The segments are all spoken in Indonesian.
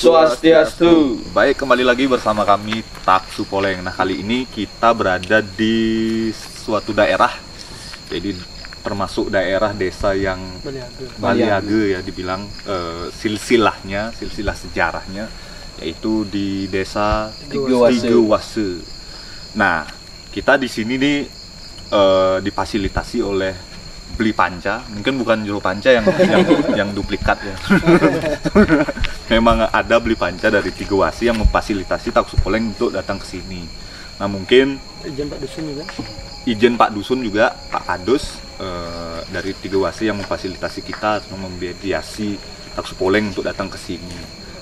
Swastiastu. Baik, kembali lagi bersama kami Taksu Poleng. Nah, kali ini kita berada di suatu daerah. Jadi termasuk daerah desa yang Baliage ya dibilang silsilah sejarahnya, yaitu di desa Tigewase. Nah, kita di sini nih difasilitasi oleh Beli Panca, mungkin bukan Juru Panca yang duplikat ya. Memang ada Beli Panca dari Tigewase yang memfasilitasi Taksu Poleng untuk datang ke sini. Nah, mungkin izin Pak Dusun juga, Pak Kadus dari Tigewase yang memfasilitasi kita atau membiayai Taksu Poleng untuk datang ke sini.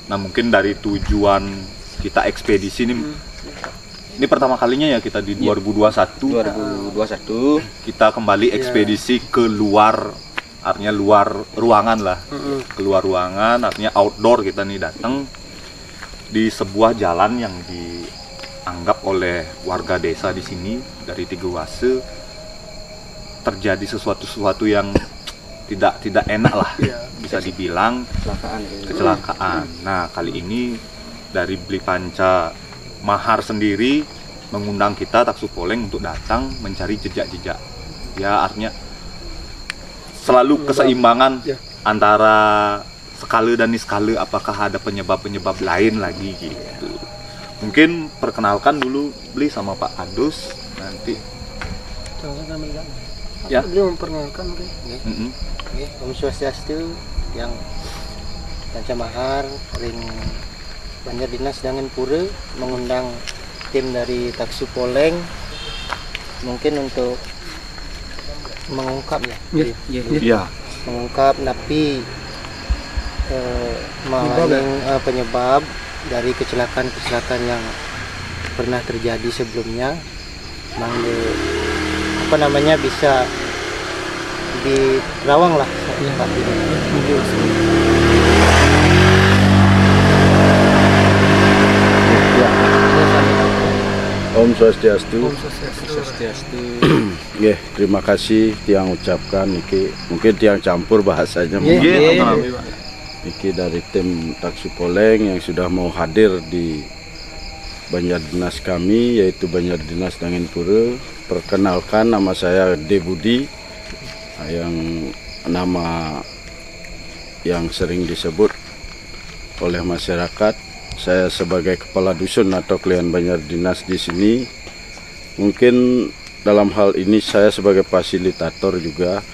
Nah, mungkin dari tujuan kita ekspedisi ini pertama kalinya ya kita di 2021 kita kembali ekspedisi ke luar, artinya luar ruangan lah, keluar ruangan, artinya outdoor. Kita nih datang di sebuah jalan yang dianggap oleh warga desa di sini dari Tigewase terjadi sesuatu yang tidak enak lah, bisa dibilang kecelakaan. Nah, kali ini dari Beli Panca Mahar sendiri mengundang kita Taksu Poleng untuk datang mencari jejak-jejak. Ya, artinya selalu keseimbangan antara skala dan niskala, apakah ada penyebab-penyebab lain lagi gitu. Mungkin perkenalkan dulu Beli sama Pak Kadus nanti. Ya, beliau memperkenalkan mungkin. Om Swastiastu yang Panca Mahar ring Banjar Dinas Dangan Pura mengundang tim dari Taksu Poleng mungkin untuk mengungkap mengungkap napi penyebab dari kecelakaan yang pernah terjadi sebelumnya, bisa diterawang lah. Om Swastiastu. Terima kasih tiang ucapkan iki. Mungkin tiang campur bahasanya. Iki dari tim Taksu Poleng yang sudah mau hadir di Banjar Dinas kami, yaitu Banjar Dinas Dangan Pura. Perkenalkan, nama saya De Budi, yang nama yang sering disebut oleh masyarakat. Saya sebagai kepala dusun atau klien Banjar Dinas di sini. Mungkin dalam hal ini saya sebagai fasilitator juga,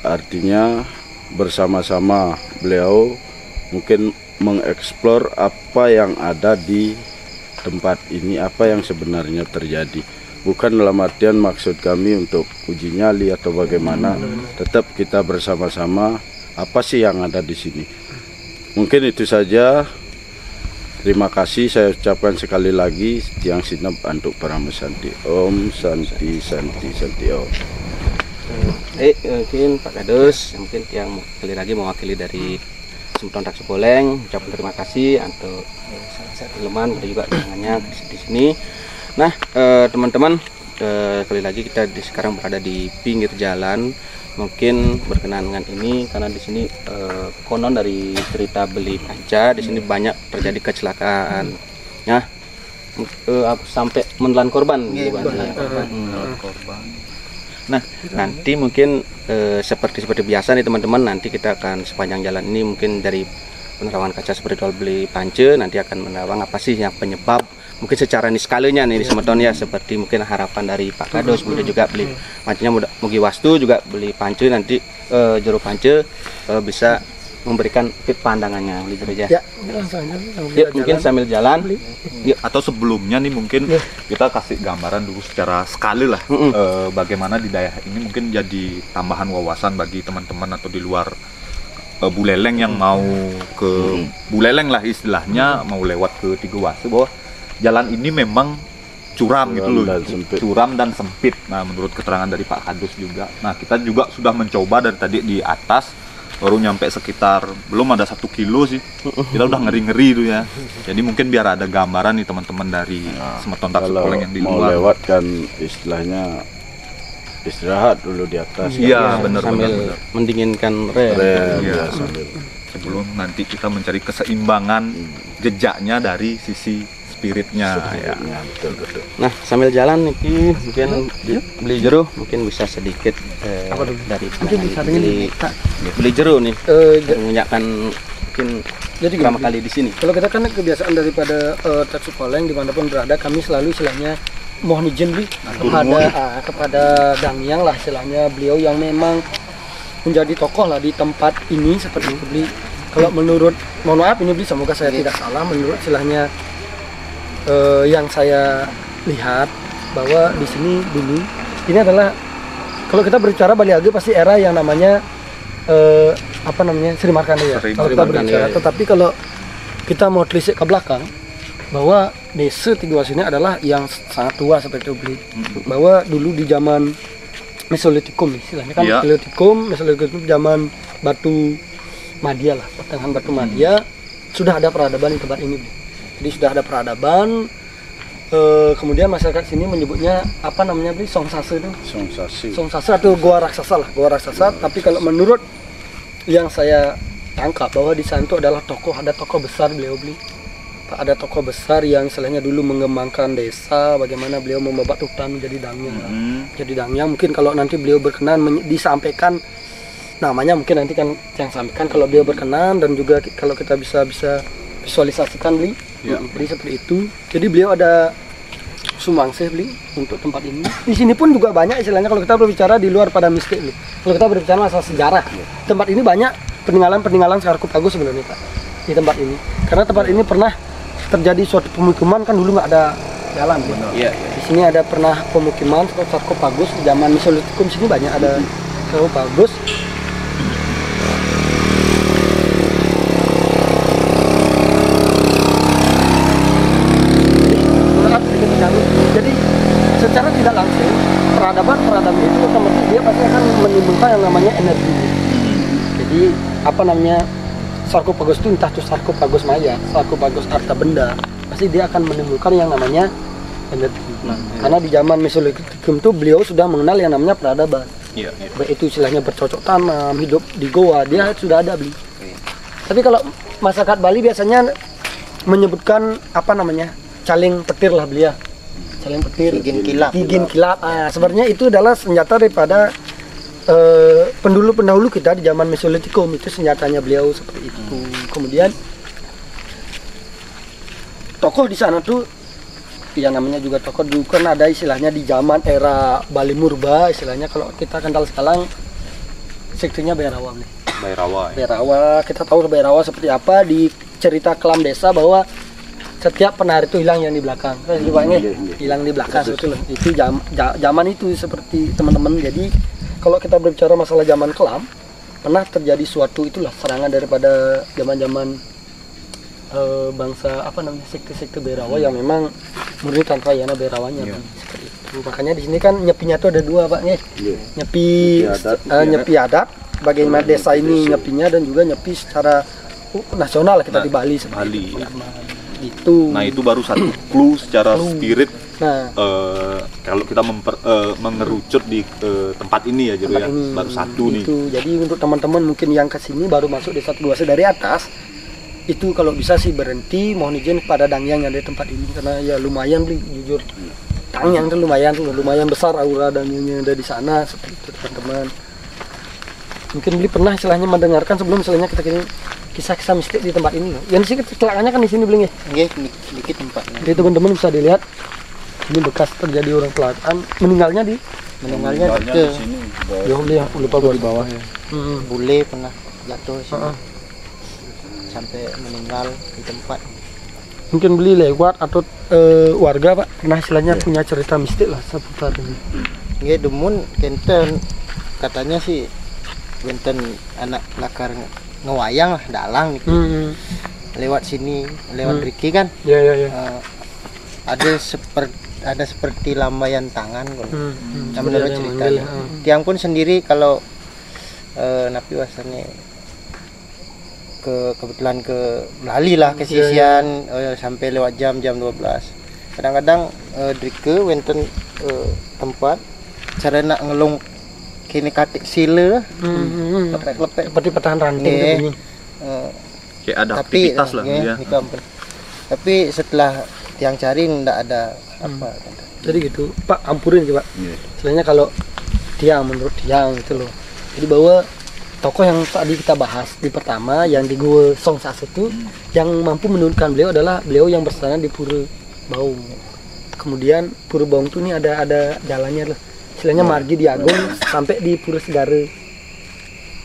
artinya bersama-sama beliau mungkin mengeksplor apa yang ada di tempat ini, apa yang sebenarnya terjadi. Bukan dalam artian maksud kami untuk uji nyali atau bagaimana, tetap kita bersama-sama apa sih yang ada di sini. Mungkin itu saja. Terima kasih saya ucapkan sekali lagi tiang sinap untuk para mesanti. Om Santi Santi Santi Om. Mungkin Pak Kadus, mungkin yang sekali lagi mewakili dari Sumton Taksu Poleng, ucapkan terima kasih untuk teman juga tangannya di sini. Nah, teman-teman, sekali lagi kita sekarang berada di pinggir jalan. Mungkin berkenaan dengan ini karena di sini konon dari cerita Beli Panca di sini banyak terjadi kecelakaan, ya, sampai menelan korban. Nah, nanti mungkin seperti biasa nih teman-teman, nanti kita akan sepanjang jalan ini mungkin dari penerawangan kaca spiritual Beli Panca nanti akan menerawang apa sih yang penyebab. Mungkin secara niskalanya nih di Semeton ya, seperti mungkin harapan dari Pak Kadus, kemudian juga Beli Pancanya Mugi Wastu, juga Beli Panca nanti Juru Panca bisa memberikan fit pandangannya di gereja. Mungkin sambil jalan. Atau sebelumnya nih mungkin kita kasih gambaran dulu secara skala lah, bagaimana di daerah ini mungkin jadi tambahan wawasan bagi teman-teman atau di luar Buleleng yang mau ke Buleleng lah istilahnya, mau lewat ke Tigewase, bahwa jalan ini memang curam gitu loh, curam dan sempit. Nah, menurut keterangan dari Pak Kadus juga. Nah, kita juga sudah mencoba dari tadi di atas, baru nyampe sekitar belum ada 1 kilo sih, kita udah ngeri-ngeri tuh ya. Jadi mungkin biar ada gambaran nih teman-teman dari Semeton Taksu Poleng yang di luar. Mau lewat kan istilahnya istirahat dulu di atas. Iya, benar. Sambil mendinginkan rel. Ya, sambil sebelum nanti kita mencari keseimbangan jejaknya dari sisi spiritnya ya. Nah, sambil jalan nih mungkin beli jeruk, mungkin bisa sedikit dari mungkin bisa beli jeruk nih. Menginjakkan mungkin jadi pertama kali di sini. Kalau kita kan kebiasaan daripada Taksi Poleng dimanapun berada, kami selalu istilahnya mohon izin beli kepada Dangyang lah istilahnya, beliau yang memang menjadi tokoh lah di tempat ini seperti itu beli. Kalau menurut, mohon maaf ini beli, semoga saya tidak salah, menurut istilahnya yang saya lihat bahwa di sini dulu ini adalah, kalau kita berbicara Bali Age pasti era yang namanya Sri Markandeya kalau kita berbicara. Tetapi kalau kita mau telisik ke belakang bahwa desa Tigoasi ini adalah yang sangat tua seperti itu beli. Bahwa dulu di zaman Mesolitikum istilahnya kan, Mesolitikum zaman Batu Madya lah, pertengahan Batu Madya sudah ada peradaban di tempat ini beli. Jadi sudah ada peradaban. Kemudian masyarakat sini menyebutnya beli Songsase itu. Songsase atau Goa Raksasa lah, Goa Raksasa. Tapi kalau menurut yang saya tangkap bahwa di sana itu adalah ada tokoh besar beliau beli. Ada tokoh besar yang istilahnya dulu mengembangkan desa, bagaimana beliau membabat hutan menjadi Dangyang. Jadi Dangyang mungkin kalau nanti beliau berkenan disampaikan namanya, mungkin nanti kan yang sampaikan kalau beliau berkenan, dan juga kalau kita bisa visualisasikan beli. Jadi seperti itu. Jadi beliau ada sumbangsih beli untuk tempat ini. Di sini pun juga banyak istilahnya kalau kita berbicara di luar pada mistik beli. Kalau kita berbicara masalah sejarah, tempat ini banyak peninggalan Skarkup Agus sebenarnya Pak di tempat ini. Karena tempat ini pernah terjadi suatu pemukiman, kan dulu nggak ada jalan. Di sini ada pernah pemukiman Skarkup Agus zaman Mesolitikum, sini banyak ada Skarkup Agus. Jadi secara tidak langsung peradaban itu otomatis dia pasti akan menimbulkan yang namanya energi. Jadi Skarkup Agus itu entah itu Skarkup Agus Maya, Skarkup Agus Arta Benda, pasti dia akan menimbulkan yang namanya energi. Karena di zaman Mesolitikum itu beliau sudah mengenal yang namanya peradaban. Baik itu istilahnya bercocok tanam, hidup di goa, dia sudah ada beli. Tapi kalau masyarakat Bali biasanya menyebutkan caling petir lah beliau. Caling petir, gigin kilap. Sebenarnya itu adalah senjata daripada pendahulu kita di zaman Mesolitikum, itu senjatanya beliau seperti itu. Kemudian tokoh di sana tuh yang namanya juga tokoh dulu kan ada istilahnya di zaman era Bali Murba, istilahnya kalau kita kenal sekarang sektinya Bayarawa nih. Bayarawa, kita tahu Bayarawa seperti apa di cerita kelam desa, bahwa setiap penari itu hilang yang di belakang. Hilang di belakang sebetulnya. Itu zaman itu seperti teman-teman. Jadi kalau kita berbicara masalah zaman kelam, pernah terjadi suatu itulah serangan daripada zaman-zaman bangsa sekte-sekte Bayarawa yang memang murni tanpa yana Bayrawanya. Seperti itu. Makanya di sini kan nyepinya itu ada dua Pak nih. Nyepi adat, bagaimana desa ini nyepinya, dan juga nyepi secara nasional kita di Bali seperti itu. Itu. Nah itu baru satu clue secara spirit. Kalau kita mengerucut di tempat ini ya, jadi baru satu nih. Jadi untuk teman-teman mungkin yang kesini baru masuk desa Tigoasi dari atas, itu kalau bisa sih berhenti, mohon izin kepada Dangyang yang ada di tempat ini, karena ya lumayan beli jujur. Dangyang itu lumayan besar aura Dangyang yang ada di sana seperti itu teman-teman. Mungkin beli pernah istilahnya mendengarkan sebelum istilahnya kita kisah-kisah mistik di tempat ini. Yang sih kecelakaannya kan di sini beli Dikit tempatnya. Jadi teman-teman bisa dilihat ini bekas terjadi orang kecelakaan, meninggalnya di sini. Lupa gua di bawah ya. Bule pernah jatuh sini. Sampai meninggal di tempat. Mungkin beli lewat atau warga Pak pernah istilahnya punya cerita mistik lah seputar ini. Demun kenten katanya sih kenten anak lakar ngewayang lah dalang gitu. Lewat sini, lewat Riki kan. Ada seperti lambaian tangan menurut ceritanya. Tiang pun sendiri kalau napi wasanya kebetulan ke Bali lah ke sisian sampai lewat jam 12. Kadang-kadang Drike wenten tempat cara nak ngelung kini katik sila lepek seperti petahan ranting kayak ada aktivitas lah ya. Di kampung. Tapi setelah tiang cari nggak ada apa. Jadi gitu, Pak, ampurin Pak. Istilahnya kalau menurut tiang itu loh. Jadi bahwa tokoh yang tadi kita bahas di pertama yang di Gua Song Sase itu yang mampu menurunkan beliau adalah beliau yang bersandar di Pura Baung. Kemudian Pura Baung itu nih ada jalannya loh. Istilahnya margi di Agung sampai di Pura Segara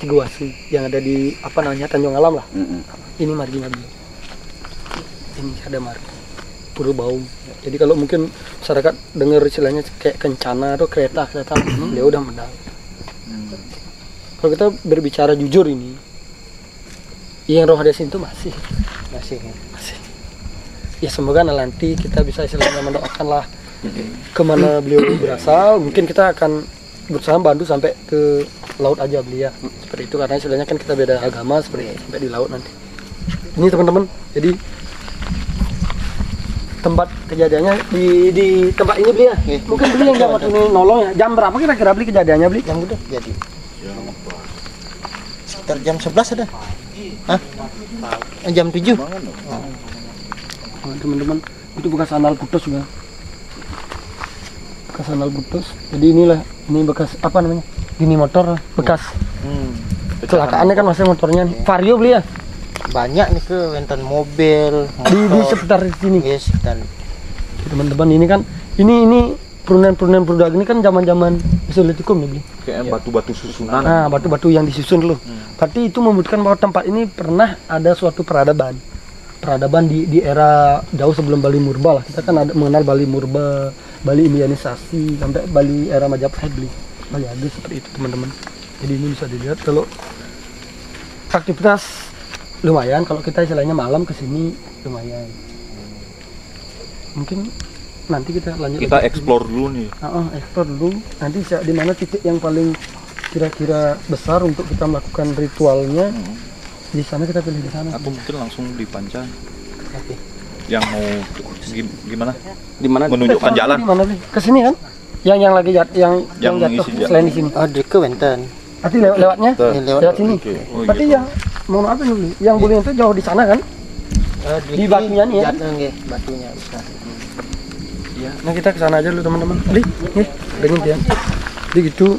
Tigawasi yang ada di apa namanya Tanjung Alam lah. Ini marginya beliau. Ini ada margi Pura Baung. Jadi kalau mungkin masyarakat dengar istilahnya kayak kencana atau kereta beliau udah menang. Kalau kita berbicara jujur ini, yang Roh Hades itu masih. Ya semoga nanti kita bisa istilahnya mendoakan lah kemana beliau berasal. Mungkin kita akan berusaha bantu sampai ke laut aja beliau. Seperti itu karena istilahnya kan kita beda agama seperti itu, sampai di laut nanti. Ini teman-teman, jadi tempat kejadiannya di tempat ini beli ya. Mungkin beli yang jam waktu ini nolong ya. Jam berapa kira-kira beli kejadiannya beli? Jam udah jadi. Sekitar jam 11 ada. Hah? Jam 7. Teman-teman, itu bekas sandal putus juga. Bekas sandal putus. Jadi inilah, ini bekas apa namanya? Gini motor bekas. Kecelakaannya kan masih motornya nih. Vario beli ya? Banyak nih ke wenten mobil Di sekitar sini. Yes, sekitar. Teman-teman ini kan ini perunan-perunan produk ini kan zaman-zaman Mesolitikum nih beli. Kayak batu-batu susunan. Nah, batu-batu yang disusun loh. Berarti itu membuktikan bahwa tempat ini pernah ada suatu peradaban. Peradaban di era jauh sebelum Bali Murba lah. Kita kan ada mengenal Bali Murba, Bali Indianisasi, sampai Bali era Majapahit Bali ada seperti itu teman-teman. Jadi ini bisa dilihat kalau aktivitas lumayan kalau kita istilahnya malam kesini lumayan. Mungkin nanti kita lanjut. Kita explore dulu nih. Explore dulu. Nanti di mana titik yang paling kira-kira besar untuk kita melakukan ritualnya. Di sana kita pilih di sana. Atau mungkin langsung di Pancan. Yang mau gimana? Di mana? Menunjukkan jalan. Di mana nih? Ke sini kan? Yang lagi yang jatuh selain di sini. Oh, di ke wenten. Berarti lewatnya lewat sini. Oh, berarti gitu. yang mau apa nih? Yang boleh itu jauh di sana kan? Di batunya nih ya. Batunya besar. Iya. Nah kita ke sana aja dulu teman-teman. Beli, nih, dengan dia. Jadi gitu.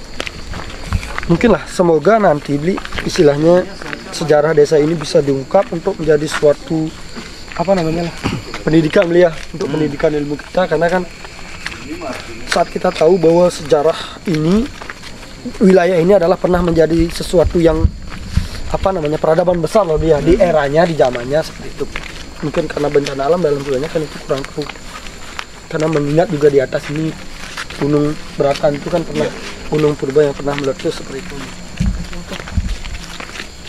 Mungkin lah semoga nanti beli istilahnya sejarah desa ini bisa diungkap untuk menjadi suatu apa namanya lah pendidikan beli ya untuk pendidikan ilmu kita karena kan saat kita tahu bahwa sejarah ini wilayah ini adalah pernah menjadi sesuatu yang apa namanya peradaban besar loh dia di eranya di zamannya seperti itu. Mungkin karena bencana alam dalam bulannya kan itu kurang keruh. Karena mengingat juga di atas ini gunung Beratan itu kan pernah gunung purba yang pernah meletus seperti itu.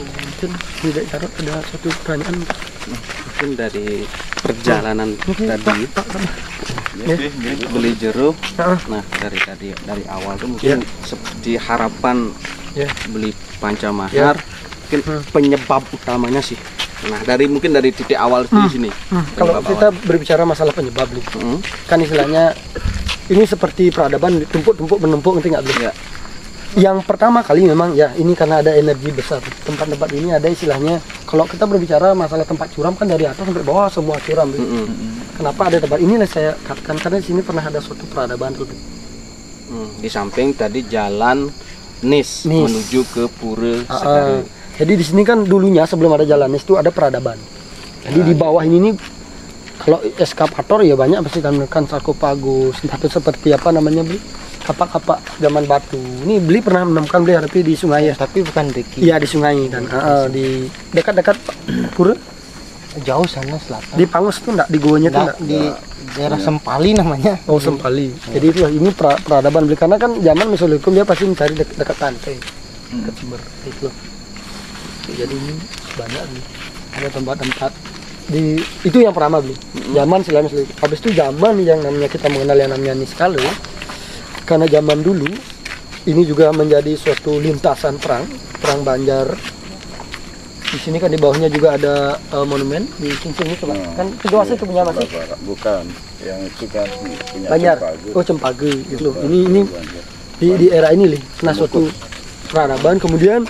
Mungkin tidak jarang ada suatu pertanyaan Mungkin dari perjalanan tadi beli jeruk. Nah dari awal tuh mungkin seperti harapan beli Pancamahar mungkin penyebab utamanya sih. Nah mungkin dari titik awal di sini. Kalau kita berbicara masalah penyebab kan istilahnya ini seperti peradaban tumpuk-tumpuk menumpuk nanti nggak beli. Yang pertama kali memang ya ini karena ada energi besar. Tempat-tempat ini ada istilahnya kalau kita berbicara masalah tempat curam kan dari atas sampai bawah semua curam. Kenapa ada tempat ini saya katakan karena di sini pernah ada suatu peradaban dulu. Di samping tadi jalan Nis. Menuju ke Pura Segara. Jadi di sini kan dulunya sebelum ada jalan Nis itu ada peradaban. Jadi di bawah ini nih kalau eskavator ya banyak pasti menemukan sarkofagus atau seperti apa namanya beli kapak-kapak zaman batu. Ini beli pernah menemukan beli tapi di sungai ya. Tapi bukan di Iya di sungai dan di dekat-dekat Pura. Jauh sana selatan. Di Pangus tuh enggak di goanya tuh enggak di daerah Sempali namanya. Oh Sempali. Jadi itu ini peradaban beli karena kan zaman Mesolitikum dia pasti mencari dekat pantai. Dekat sumber itu. Jadi ini banyak nih. Ada tempat-tempat di itu yang pertama beli. Zaman selain Mesolitikum. Habis itu zaman yang namanya kita mengenal yang namanya Niskale. Karena zaman dulu ini juga menjadi suatu lintasan perang Banjar. Di sini kan di bawahnya juga ada monumen di cincin itu kan Tigawasi itu punya masih? Bukan, yang itu kan punya Banjar. Cempage itu. Ini di era ini nih, nah suatu peradaban kemudian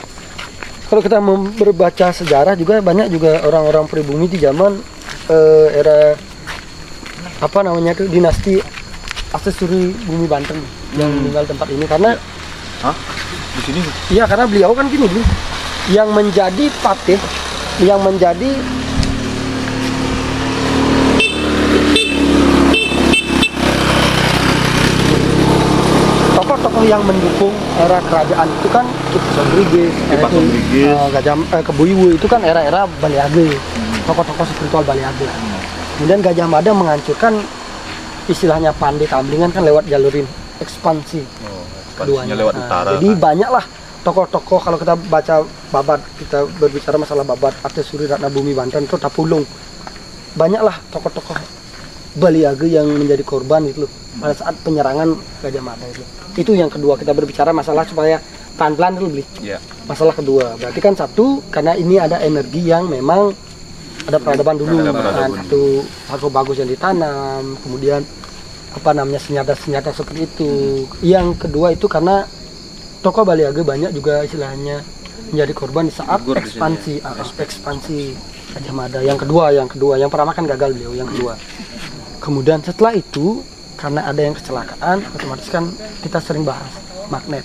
kalau kita berbaca sejarah juga banyak juga orang-orang pribumi di zaman era apa namanya tuh dinasti Asesuri Bumi Banten yang meninggal tempat ini karena di sini? iya karena beliau kan gini beli yang menjadi patih yang menjadi tokoh-tokoh yang mendukung era kerajaan itu kan Kipas Rodriguez, Kebuyuwu itu kan era-era Baliage, tokoh-tokoh spiritual Baliage. Kemudian Gajah Mada menghancurkan istilahnya Pandai Tamblingan kan lewat jalurin ekspansi keduanya. Lewat utara. Jadi banyaklah tokoh-tokoh kalau kita baca Babat, kita berbicara masalah Babat Asesuri Ratna Bumi Banten itu Tapulung. Banyaklah tokoh-tokoh Baliage yang menjadi korban gitu loh pada saat penyerangan Gajah Mada itu. Itu yang kedua kita berbicara masalah supaya pelan-pelan dulu beli. Masalah kedua berarti kan satu karena ini ada energi yang memang ada peradaban dulu kan satu bagus yang ditanam kemudian apa namanya senjata-senjata seperti itu. Yang kedua itu karena tokoh Baliage banyak juga istilahnya menjadi korban di saat ekspansi Gajah Mada. Yang kedua yang pertama kan gagal beliau yang kedua. Kemudian setelah itu karena ada yang kecelakaan otomatis kan kita sering bahas magnet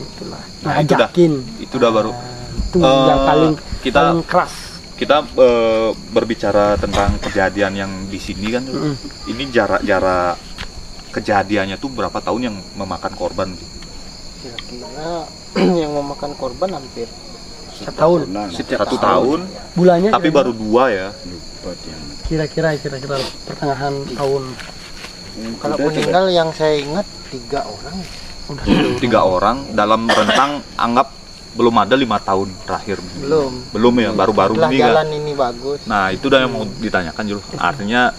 itulah ngajakin itu udah baru itu yang paling keras kita berbicara tentang kejadian yang di sini kan ini jarak kejadiannya tuh berapa tahun yang memakan korban kira-kira yang memakan korban hampir setahun satu tahun bulannya tapi baru 2 ya kira-kira pertengahan tahun. Kalau meninggal yang saya ingat 3 orang. 3 orang dalam rentang anggap belum ada 5 tahun terakhir. Belum ya, baru-baru ini kan. Jalan ini bagus. Nah, itu udah yang mau ditanyakan Jul. Artinya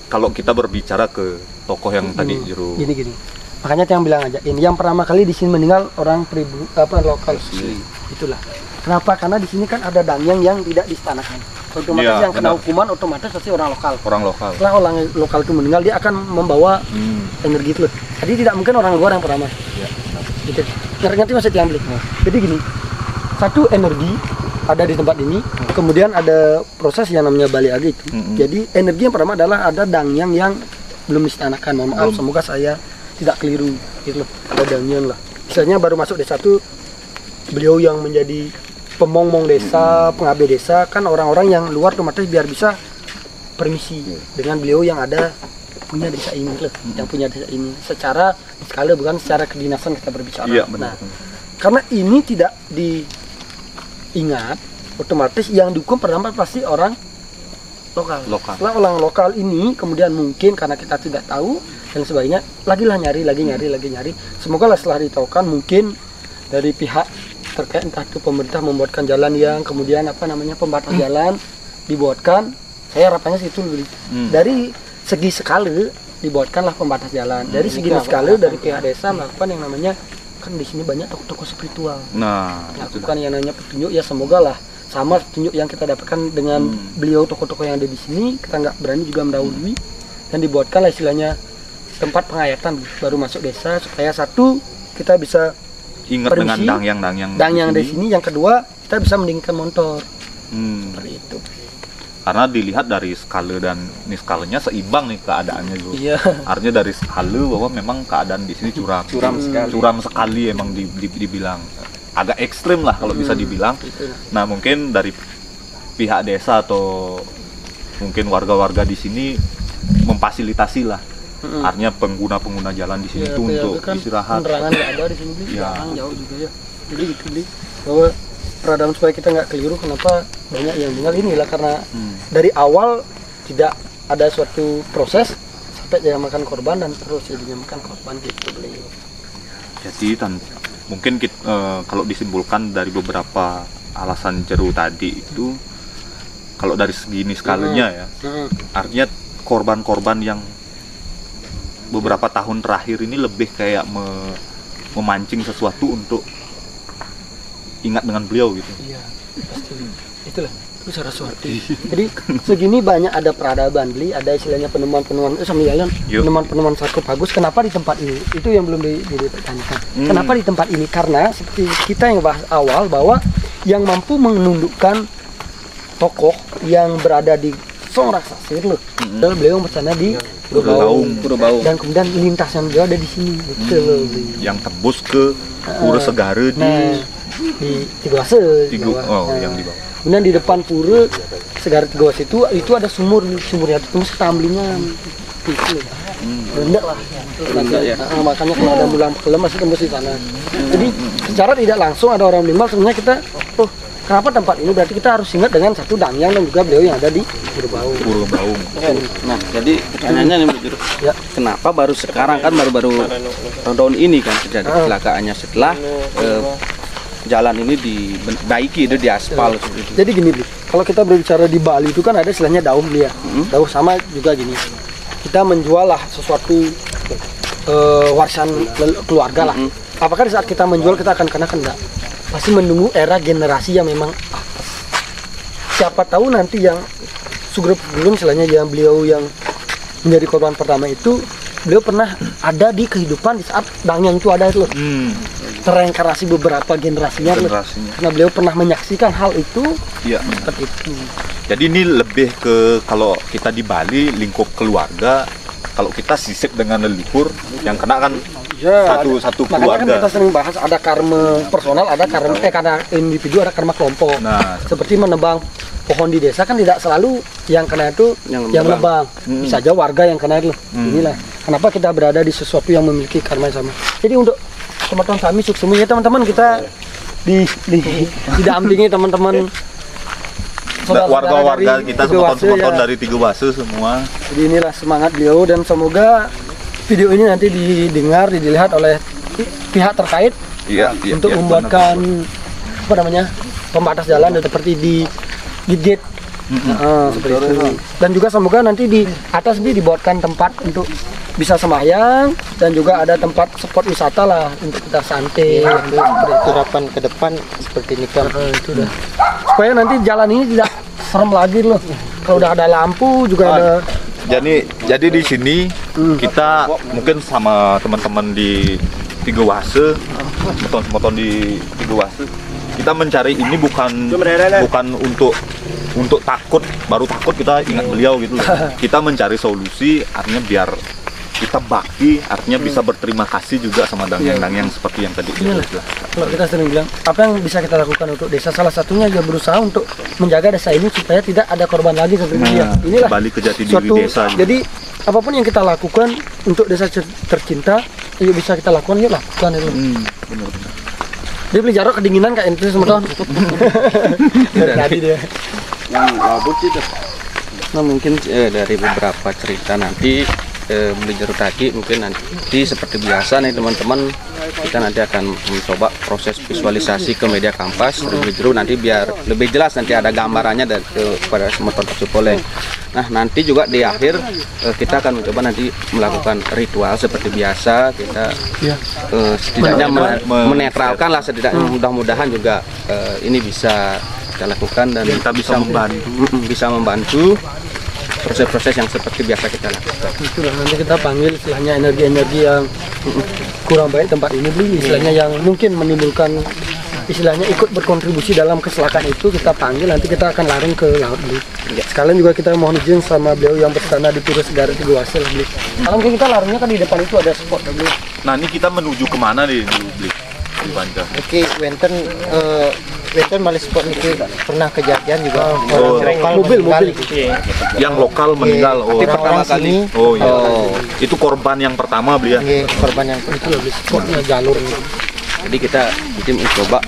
kalau kita berbicara ke tokoh yang tadi Juru. Gini. Makanya yang bilang aja ini yang pertama kali di sini meninggal orang lokal. Itulah. Kenapa? Karena di sini kan ada dangyang yang tidak diistanakan. Otomatis yang kena hukuman otomatis pasti orang lokal. Setelah orang lokal itu meninggal dia akan membawa energi itu. Jadi tidak mungkin orang luar yang pertama. Gitu. Ngerti maksud yang beli. Jadi gini, satu energi ada di tempat ini, kemudian ada proses yang namanya Baliage itu. Jadi energi yang pertama adalah ada dangyang yang belum diistanakan. Mohon maaf, semoga saya tidak keliru. Gitu loh. Ada dangyang lah. Misalnya baru masuk desa itu beliau yang menjadi pemong-mong desa, pengabe desa kan orang-orang yang luar otomatis biar bisa permisi dengan beliau yang ada punya desa ini loh, yang punya desa ini secara skala bukan secara kedinasan kita berbicara. Nah, karena ini tidak diingat, otomatis yang dihukum pertama pasti orang lokal. Setelah orang lokal ini kemudian mungkin karena kita tidak tahu dan sebagainya, lagi nyari. Semoga lah setelah ditahukan mungkin dari pihak terkait entah itu pemerintah membuatkan jalan yang kemudian pembatas jalan dibuatkan, saya harapannya situ dari segi skala dibuatkanlah pembatas jalan, dari segi skala dari pihak desa melakukan yang namanya kan di sini banyak tokoh-tokoh spiritual melakukan yang namanya petunjuk ya semoga lah sama petunjuk yang kita dapatkan dengan beliau tokoh-tokoh yang ada di sini kita nggak berani juga mendahului dan dibuatkanlah istilahnya tempat pengayatan baru masuk desa supaya satu kita bisa ingat permisi, dengan dangyang di sini. Yang kedua kita bisa mendinginkan motor. Seperti itu. Karena dilihat dari skala dan ini skalanya seimbang nih keadaannya dulu. Artinya dari skala bahwa memang keadaan di sini curam sekali emang dibilang agak ekstrim lah kalau bisa dibilang. Nah mungkin dari pihak desa atau mungkin warga-warga di sini memfasilitasi lah. Artinya pengguna jalan di sini tuh untuk kan istirahat. Penerangan nggak ada di sini, jarang jauh juga ya. Jadi gitu nih, bahwa peradaban supaya kita nggak keliru kenapa banyak yang meninggal inilah karena dari awal tidak ada suatu proses sampai dia makan korban dan terus jadinya makan korban gitu beliau. Jadi mungkin kalau disimpulkan dari beberapa alasan Jeru tadi itu kalau dari segini skalanya ya, artinya korban-korban yang beberapa tahun terakhir ini lebih kayak memancing sesuatu untuk ingat dengan beliau gitu. Iya, pasti. Itulah. Saraswati. Jadi segini banyak ada peradaban, beli ada istilahnya penemuan-penemuan sama jalan penemuan-penemuan sarkofagus. Kenapa di tempat ini? Itu yang belum ditanyakan. Kenapa di tempat ini? Karena seperti kita yang bahas awal bahwa yang mampu menundukkan tokoh yang berada di Song Raksasir loh. Beliau bersana di Purobaung. Dan kemudian lintasan beliau ada di sini. Betul. Yang tembus ke Pura Segara di Tigoase. Yang di bawah. Kemudian di depan Pura Segara Tigoase itu ada sumurnya itu setamlingan. Itu. Rendah lah. Makanya kalau ada bulan kelam masih tembus di sana. Jadi secara tidak langsung ada orang bimbang sebenarnya kita kenapa tempat ini berarti kita harus ingat dengan satu Dangyang dan juga beliau yang ada di Purobaung. Nah, jadi pertanyaannya nih Bro, kenapa baru sekarang kan baru tahun ini kan terjadi kecelakaannya setelah jalan ini dibaiki, itu diaspal seperti itu. Jadi gini, kalau kita berbicara di Bali itu kan ada istilahnya dauh dia. Dauh sama juga gini. Kita menjual lah sesuatu warisan keluarga lah. Apakah di saat kita menjual kita akan kena enggak? Pasti menunggu era generasi yang memang siapa tahu nanti yang Sugeng belum istilahnya yang beliau yang menjadi korban pertama itu beliau pernah ada di kehidupan di saat Dangyang itu ada itu terreinkarnasi beberapa generasinya. Karena beliau pernah menyaksikan hal itu. Iya. Seperti itu. Jadi ini lebih ke kalau kita di Bali lingkup keluarga, kalau kita sisip dengan leluhur yang kena kan satu keluarga. Makanya kan kita sering bahas ada karma personal, ada karma karena individu, ada karma kelompok. Nah, seperti menebang pohon di desa kan tidak selalu yang kena itu yang nebang. Bisa aja warga yang kena itu. Inilah kenapa kita berada di sesuatu yang memiliki karma yang sama. Jadi untuk teman-teman kami sukses ya teman-teman, kita didampingi teman-teman warga-warga kita penonton dari Tigoase semua. Jadi inilah semangat beliau dan semoga video ini nanti didengar, dilihat oleh pihak terkait untuk membuatkan pembatas jalan seperti di gate seperti itu. Dan juga semoga nanti di atas dibuatkan tempat untuk bisa sembahyang dan juga ada tempat spot wisata lah untuk kita santai. Harapan ke depan seperti ini kan. Itu dah. Supaya nanti jalan ini tidak serem lagi loh. Kalau udah ada lampu juga ada. Jadi di sini kita mungkin sama teman-teman di Tigoase, moton di Tigoase, kita mencari ini bukan untuk takut, baru takut kita ingat beliau gitu loh. Kita mencari solusi, artinya biar kita bakti, artinya bisa berterima kasih juga sama Dangyang seperti yang tadi kita jelaskan. Kalau kita sering bilang, apa yang bisa kita lakukan untuk desa? Salah satunya juga berusaha untuk menjaga desa ini supaya tidak ada korban lagi seperti dia. Inilah kembali ke jati diri desa. Jadi apapun yang kita lakukan untuk desa tercinta, yuk bisa kita lakukan, yuk lakukan itu. Benar-benar. Dia beli jarak kedinginan kayak itu teman-teman. Tadi dia. Nah mungkin dari beberapa cerita nanti beli jeruk kaki mungkin nanti seperti biasa nih teman-teman, kita nanti akan mencoba proses visualisasi ke media kampas beli jeruk nanti biar lebih jelas, nanti ada gambarannya dari kepada Semeton Taksipoleng. Nah nanti juga di akhir kita akan mencoba nanti melakukan ritual seperti biasa, kita setidaknya menetralkan lah, setidaknya mudah-mudahan juga ini bisa kita lakukan dan kita bisa membantu proses-proses yang seperti biasa kita lakukan. Itulah nanti kita panggil istilahnya energi-energi yang kurang baik tempat ini beli, istilahnya yang mungkin menimbulkan istilahnya ikut berkontribusi dalam kecelakaan itu, kita panggil, nanti kita akan larung ke laut beli. Sekalian juga kita mohon izin sama beliau yang bersana di Pura Segara Tigoase beli. Kalau kita larungnya kan di depan itu ada spot beli. Nah ini kita menuju kemana nih beli? Oke, Wenten malah spot ini pernah kejadian juga. Mobil. Yang lokal meninggal. Tapi pertama kali. Itu korban yang pertama beli ya. Korban yang pertama. Itu spotnya jalur. Jadi kita mencoba